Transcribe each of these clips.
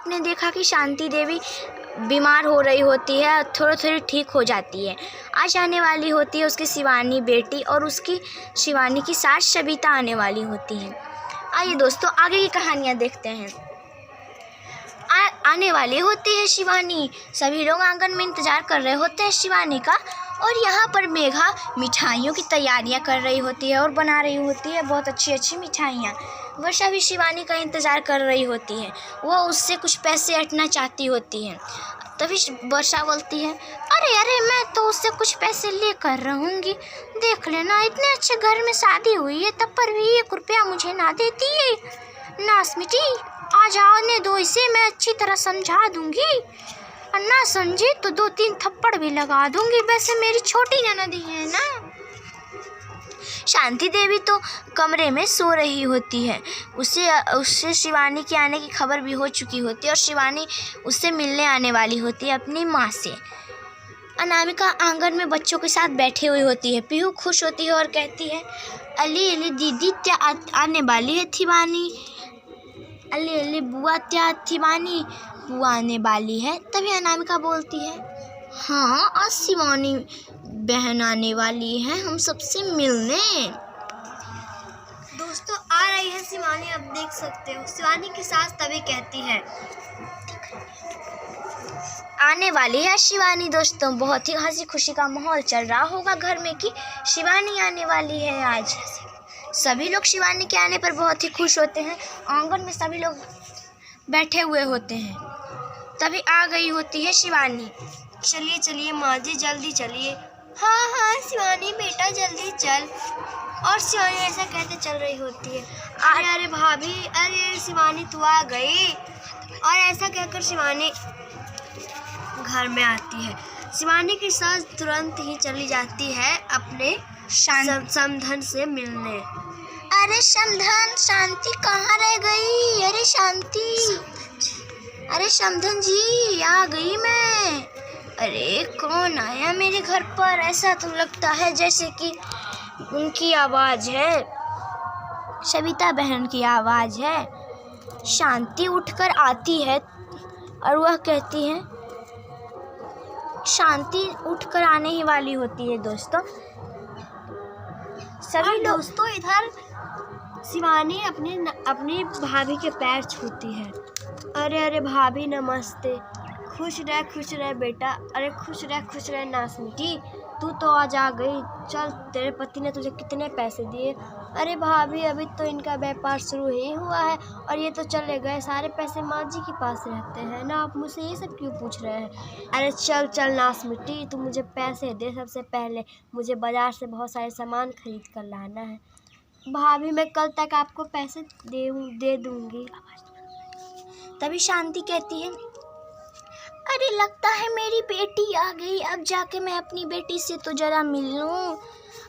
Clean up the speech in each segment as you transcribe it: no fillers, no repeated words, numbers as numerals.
आपने देखा कि शांति देवी बीमार हो रही होती है, थोड़ी थोड़ी ठीक हो जाती है। आज आने वाली होती है उसकी शिवानी बेटी, और उसकी शिवानी की सास सविता आने वाली होती है। आइए दोस्तों आगे की कहानियाँ देखते हैं। आने वाली होती है शिवानी, सभी लोग आंगन में इंतजार कर रहे होते हैं शिवानी का, और यहाँ पर मेघा मिठाइयों की तैयारियाँ कर रही होती है और बना रही होती है बहुत अच्छी अच्छी मिठाइयाँ। वर्षा भी शिवानी का इंतज़ार कर रही होती है, वो उससे कुछ पैसे ऐंठना चाहती होती है। तभी वर्षा बोलती है, अरे अरे मैं तो उससे कुछ पैसे लेकर रहूँगी, देख लेना इतने अच्छे घर में शादी हुई है तब पर भी 1 रुपया मुझे ना देती है। नासमिटी आज आने दो इसे, मैं अच्छी तरह समझा दूँगी, और ना समझे तो 2-3 थप्पड़ भी लगा दूँगी। वैसे मेरी छोटी ननदी है ना। शांति देवी तो कमरे में सो रही होती है, उससे शिवानी के आने की खबर भी हो चुकी होती है, और शिवानी उससे मिलने आने वाली होती है अपनी माँ से। अनामिका आंगन में बच्चों के साथ बैठी हुई होती है। पीहू खुश होती है और कहती है, अली अली दीदी क्या आने वाली है थिवानी, अली अली बुआ क्या थिवानी, बुआ आने वाली है। तभी अनामिका बोलती है, हाँ आज शिवानी बहन आने वाली है हम सबसे मिलने। दोस्तों आ रही है शिवानी, अब देख सकते हो। शिवानी की सास तभी कहती है, आने वाली है शिवानी। दोस्तों बहुत ही हंसी खुशी का माहौल चल रहा होगा घर में कि शिवानी आने वाली है आज। सभी लोग शिवानी के आने पर बहुत ही खुश होते हैं। आंगन में सभी लोग बैठे हुए होते हैं। तभी आ गई होती है शिवानी। चलिए चलिए माँ जी जल्दी चलिए। हाँ हाँ शिवानी बेटा जल्दी चल। और शिवानी ऐसा कहते चल रही होती है, अरे अरे भाभी, अरे शिवानी तू आ गई। और ऐसा कहकर शिवानी घर में आती है। शिवानी की सास तुरंत ही चली जाती है अपने समधन से मिलने। अरे समधन, शांति कहाँ रह गई? अरे शांति, अरे समधन जी आ गई मैं। अरे कौन आया मेरे घर पर? ऐसा तो लगता है जैसे कि उनकी आवाज़ है, सविता बहन की आवाज़ है। शांति उठकर आती है और वह कहती है, शांति उठकर आने ही वाली होती है दोस्तों। सभी दोस्तों इधर शिवानी अपनी भाभी के पैर छूती है। अरे अरे भाभी नमस्ते, खुश रह बेटा। अरे खुश रह नासमिटी, तू तो आज आ गई। चल तेरे पति ने तुझे कितने पैसे दिए? अरे भाभी अभी तो इनका व्यापार शुरू ही हुआ है और ये तो चले गए। सारे पैसे माँ जी के पास रहते हैं ना, आप मुझसे ये सब क्यों पूछ रहे हैं? अरे चल नासमिटी, तू मुझे पैसे दे। सबसे पहले मुझे बाज़ार से बहुत सारे सामान खरीद कर लाना है। भाभी मैं कल तक आपको पैसे दे दूँगी। तभी शांति कहती है, अरे लगता है मेरी बेटी आ गई, अब जाके मैं अपनी बेटी से तो जरा मिल लूं।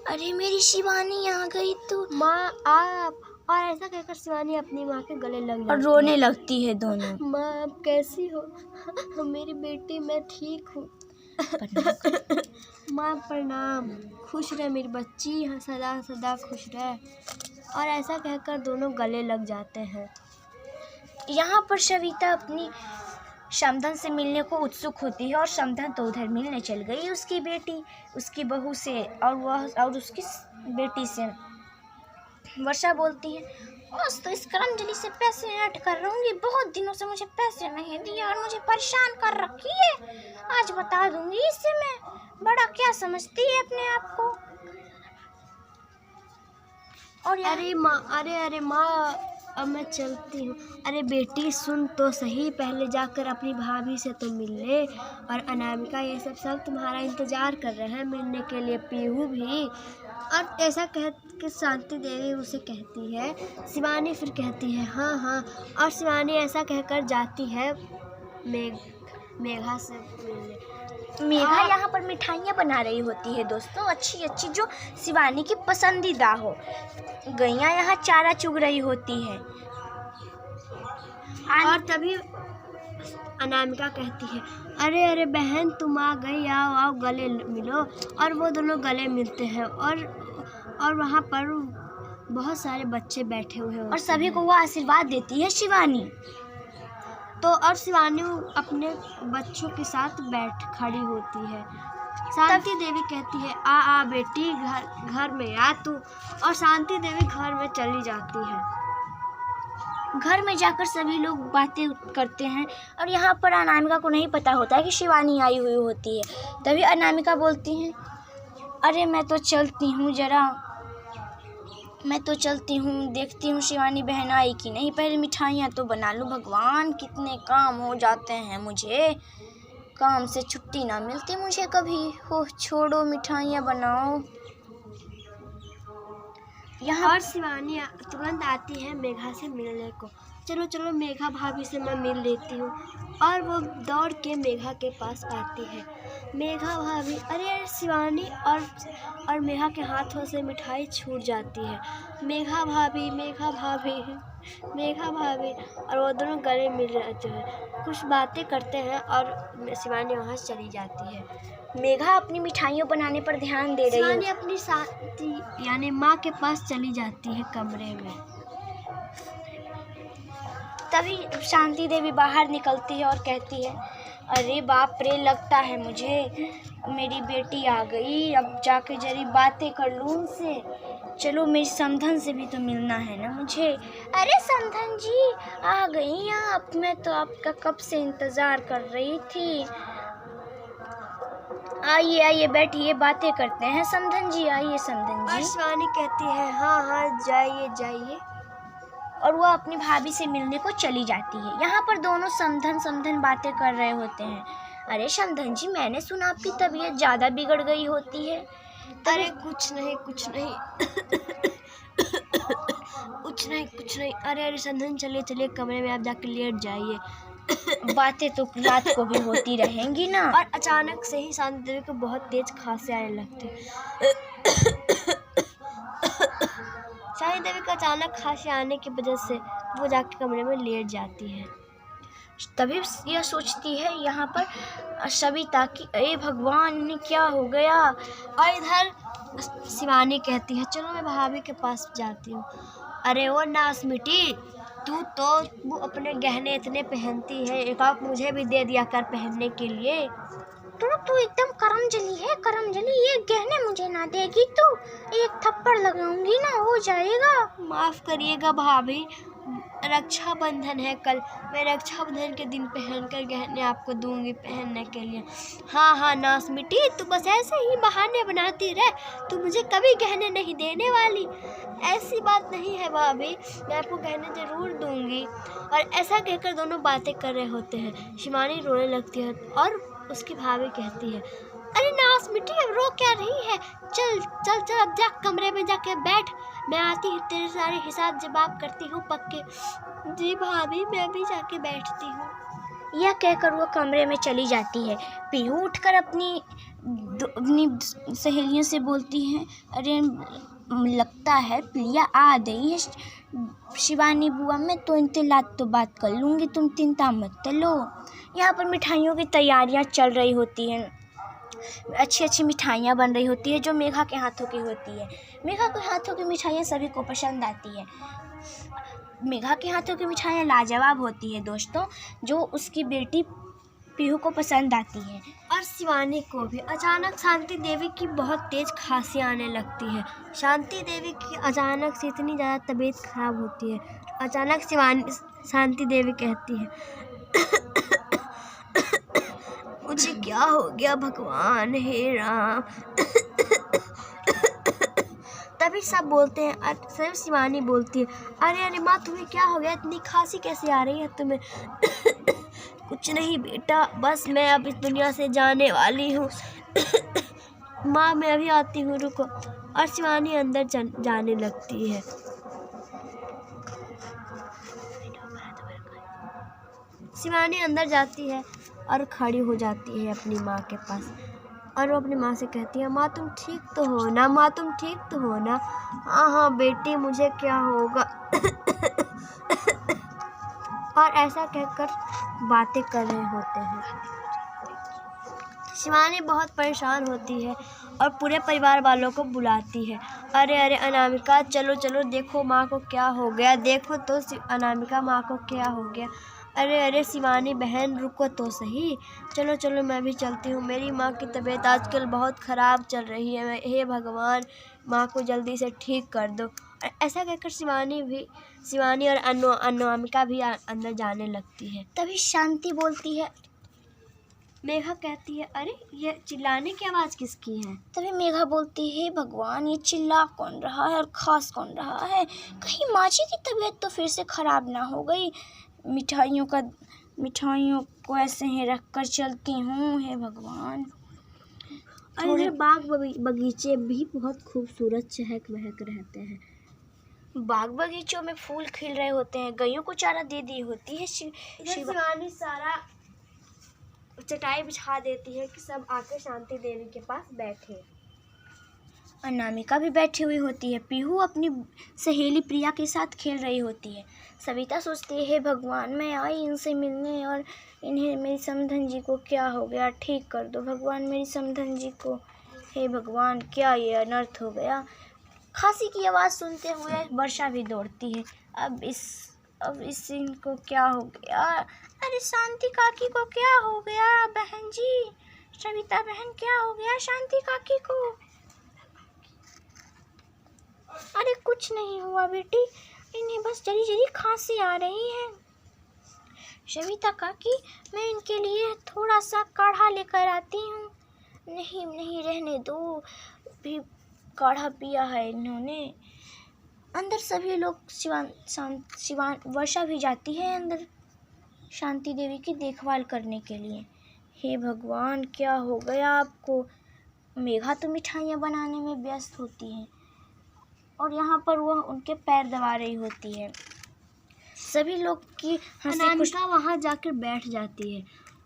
अरे मेरी शिवानी आ गई तो माँ आप। और ऐसा कहकर शिवानी अपनी माँ के गले लग जाती है और रोने लगती है दोनों। माँ आप कैसी हो? मेरी बेटी, मैं ठीक हूँ। माँ प्रणाम। खुश रहे मेरी बच्ची, सदा सदा खुश रहे। और ऐसा कहकर दोनों गले लग जाते हैं। यहाँ पर सविता अपनी समधन से मिलने को उत्सुक होती है और समधन तो उधर मिलने चल गई उसकी बेटी, उसकी बहू से, और उसकी बेटी से। वर्षा बोलती है, बस तो इस करमजली से पैसे ऐंठ कर रहूँगी, बहुत दिनों से मुझे पैसे नहीं दिए और मुझे परेशान कर रखी है। आज बता दूंगी इससे मैं, बड़ा क्या समझती है अपने आप को। और अरे माँ अब मैं चलती हूँ। अरे बेटी सुन तो सही, पहले जाकर अपनी भाभी से तो मिल ले। और अनामिका ये सब तुम्हारा इंतज़ार कर रहे हैं मिलने के लिए, पीहू भी। और ऐसा कह के शांति देवी उसे कहती है। शिवानी फिर कहती है हाँ। और शिवानी ऐसा कहकर जाती है मेघा से मिलने। मेघा यहाँ पर मिठाइयाँ बना रही होती है दोस्तों, अच्छी अच्छी, जो शिवानी की पसंदीदा हो। गैया यहाँ चारा चुग रही होती है। और तभी अनामिका कहती है, अरे बहन तुम आ गई, आओ गले मिलो। और वो दोनों गले मिलते हैं और वहाँ पर बहुत सारे बच्चे बैठे हुए होते हैं और सभी को वो आशीर्वाद देती है शिवानी। तो और शिवानी अपने बच्चों के साथ बैठ खड़ी होती है। शांति देवी कहती है आ बेटी घर में आ तू, और शांति देवी घर में चली जाती है। घर में जाकर सभी लोग बातें करते हैं और यहाँ पर अनामिका को नहीं पता होता है कि शिवानी आई हुई होती है। तभी अनामिका बोलती है अरे मैं तो चलती हूँ, देखती हूँ शिवानी बहन आई कि नहीं, पहले मिठाइयाँ तो बना लूँ। भगवान कितने काम हो जाते हैं, मुझे काम से छुट्टी ना मिलती मुझे कभी। हो छोड़ो, मिठाइयाँ बनाओ। यहाँ और शिवानी तुरंत आती है मेघा से मिलने को। चलो मेघा भाभी से मैं मिल लेती हूँ। और वो दौड़ के मेघा के पास आती है। मेघा भाभी, अरे शिवानी और मेघा के हाथों से मिठाई छूट जाती है। मेघा भाभी और वो दोनों गले मिल जाते हैं, कुछ बातें करते हैं और शिवानी वहाँ से चली जाती है। मेघा अपनी मिठाइयों बनाने पर ध्यान दे रही है। शिवानी अपनी साथी यानी माँ के पास चली जाती है कमरे में। तभी शांति देवी बाहर निकलती है और कहती है अरे बाप रे, लगता है मुझे मेरी बेटी आ गई, अब जाके जरी बातें कर लूँ उनसे। चलो मेरी समधन से भी तो मिलना है ना मुझे। अरे समधन जी आ गई आप, मैं तो आपका कब से इंतज़ार कर रही थी। आइए बैठिए, बातें करते हैं। समधन जी आइए समधन जी। और शिवानी कहती है हाँ जाइए। और वो अपनी भाभी से मिलने को चली जाती है। यहाँ पर दोनों समधन बातें कर रहे होते हैं। अरे समधन जी, मैंने सुना आपकी तबीयत ज़्यादा बिगड़ गई होती है। अरे कुछ नहीं अरे समधन, चलिए कमरे में आप जाकर लेट जाइए। बातें तो रात को भी होती रहेंगी ना। और अचानक से ही शांति देवी को बहुत तेज खांसी आने लगती है। शांति देवी को अचानक खांसी आने की वजह से वो जाके कमरे में लेट जाती है। तभी यह सोचती है यहाँ पर सविता कि अरे भगवान, ने क्या हो गया। और इधर शिवानी कहती है चलो मैं भाभी के पास जाती हूँ। अरे वो नास मिटी, तू तो वो अपने गहने इतने पहनती है, एक आप मुझे भी दे दिया कर पहनने के लिए। तू एकदम करमजली है, ये गहने मुझे ना देगी तू, एक थप्पड़ लगाऊंगी ना, हो जाएगा। माफ़ करिएगा भाभी, रक्षाबंधन है कल, मैं रक्षाबंधन के दिन पहनकर गहने आपको दूंगी पहनने के लिए। हाँ नास मिटी, तू बस ऐसे ही बहाने बनाती रह, तू मुझे कभी गहने नहीं देने वाली। ऐसी बात नहीं है भाभी, मैं आपको गहने ज़रूर दूंगी। और ऐसा कहकर दोनों बातें कर रहे होते हैं। शिवानी रोने लगती है और उसकी भाभी कहती है अरे नास मिटी, अब रो क्या रही है, चल अब जा कमरे में जाके बैठ, मैं आती हूँ तेरे सारे हिसाब जवाब करती हूँ पक्के। जी भाभी, मैं भी जाके बैठती हूँ। यह कहकर वो कमरे में चली जाती है। पीहू उठकर अपनी सहेलियों से बोलती है अरे लगता है प्रिया आ गई है शिवानी बुआ, मैं तो इनसे लात तो बात कर लूँगी, तुम चिंता मत लो। यहाँ पर मिठाइयों की तैयारियाँ चल रही होती हैं। अच्छी मिठाइयाँ बन रही होती है जो मेघा के हाथों की होती है। मेघा के हाथों की मिठाइयाँ सभी को पसंद आती है। मेघा के हाथों की मिठाइयाँ लाजवाब होती है दोस्तों, जो उसकी बेटी पीहू को पसंद आती है। और शिवानी को भी। अचानक शांति देवी की बहुत तेज़ खांसी आने लगती है। शांति देवी की अचानक से इतनी ज़्यादा तबीयत खराब होती है। अचानक शांति देवी कहती है मुझे क्या हो गया भगवान, हे राम। तभी सब बोलते हैं, सिर्फ शिवानी बोलती है अरे माँ तुम्हें क्या हो गया, इतनी खांसी कैसे आ रही है तुम्हें। कुछ नहीं बेटा, बस मैं अब इस दुनिया से जाने वाली हूँ। माँ मैं अभी आती हूँ, रुको। और शिवानी अंदर जाने लगती है। शिवानी अंदर जाती है और खड़ी हो जाती है अपनी माँ के पास। और वो अपनी माँ से कहती है माँ तुम ठीक तो हो ना, माँ तुम ठीक तो हो ना। हाँ बेटी, मुझे क्या होगा। और ऐसा कहकर बातें कर रहे होते हैं। शिवानी बहुत परेशान होती है और पूरे परिवार वालों को बुलाती है। अरे अनामिका, चलो देखो माँ को क्या हो गया, देखो तो अनामिका माँ को क्या हो गया। अरे अरे शिवानी बहन रुको तो सही, चलो चलो मैं भी चलती हूँ। मेरी माँ की तबीयत आजकल बहुत ख़राब चल रही है। हे भगवान, माँ को जल्दी से ठीक कर दो। और ऐसा कहकर शिवानी और अनामिका भी अंदर जाने लगती है। तभी शांति बोलती है। मेघा कहती है, अरे ये चिल्लाने की आवाज़ किसकी है? तभी मेघा बोलती है, भगवान ये चिल्ला कौन रहा है और खास कौन रहा है? कहीं माची की तबीयत तो फिर से खराब ना हो गई। मिठाइयों को ऐसे ही रख कर चलती हूँ, हे भगवान। और इधर बाग बगीचे भी बहुत खूबसूरत चहक महक रहते हैं। बाग बगीचों में फूल खिल रहे होते हैं, गैयों को चारा दे दी होती है। शिवानी सारा चटाई बिछा देती है कि सब आकर शांति देवी के पास बैठे। अनामिका भी बैठी हुई होती है। पीहू अपनी सहेली प्रिया के साथ खेल रही होती है। सविता सोचती है, हे भगवान, मैं आई इनसे मिलने और इन्हें, मेरी समधन जी को क्या हो गया, ठीक कर दो भगवान मेरी समधन जी को। हे भगवान, क्या ये अनर्थ हो गया। खांसी की आवाज़ सुनते हुए वर्षा भी दौड़ती है। अब इस इनको क्या हो गया? अरे शांति काकी को क्या हो गया? बहन जी, सविता बहन, क्या हो गया शांति काकी को? अरे कुछ नहीं हुआ बेटी, इन्हें बस जरी जरी खांसी आ रही है। सविता काकी, मैं इनके लिए थोड़ा सा काढ़ा लेकर आती हूँ। नहीं नहीं, रहने दो, भी काढ़ा पिया है इन्होंने। अंदर सभी लोग वर्षा भी जाती है अंदर शांति देवी की देखभाल करने के लिए। हे भगवान, क्या हो गया आपको? मेघा तो मिठाइयाँ बनाने में व्यस्त होती है और यहाँ पर वह उनके पैर दबा रही होती है। सभी लोग की अनामिका वहाँ जाकर बैठ जाती है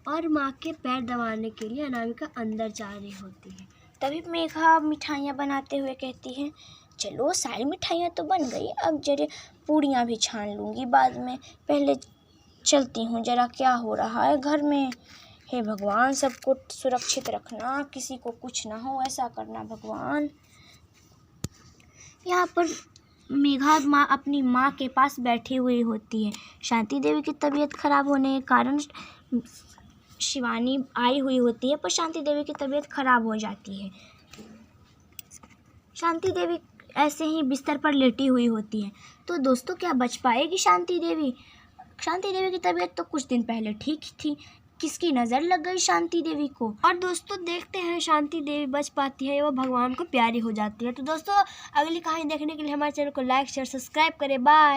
और माँ के पैर दबाने के लिए अनामिका अंदर जा रही होती है। तभी मेघा मिठाइयाँ बनाते हुए कहती है, चलो सारी मिठाइयाँ तो बन गई, अब जरा पूड़ियाँ भी छान लूँगी बाद में, पहले चलती हूँ जरा क्या हो रहा है घर में। हे भगवान, सबको सुरक्षित रखना, किसी को कुछ ना हो ऐसा करना भगवान। यहाँ पर मेघा अपनी माँ के पास बैठी हुई होती है। शांति देवी की तबीयत खराब होने के कारण शिवानी आई हुई होती है, पर शांति देवी की तबीयत खराब हो जाती है। शांति देवी ऐसे ही बिस्तर पर लेटी हुई होती है। तो दोस्तों, क्या बच पाएगी शांति देवी? शांति देवी की तबीयत तो कुछ दिन पहले ठीक थी, किसकी नज़र लग गई शांति देवी को? और दोस्तों देखते हैं शांति देवी बच पाती है, वो भगवान को प्यारी हो जाती है। तो दोस्तों, अगली कहानी देखने के लिए हमारे चैनल को लाइक शेयर सब्सक्राइब करें। बाय।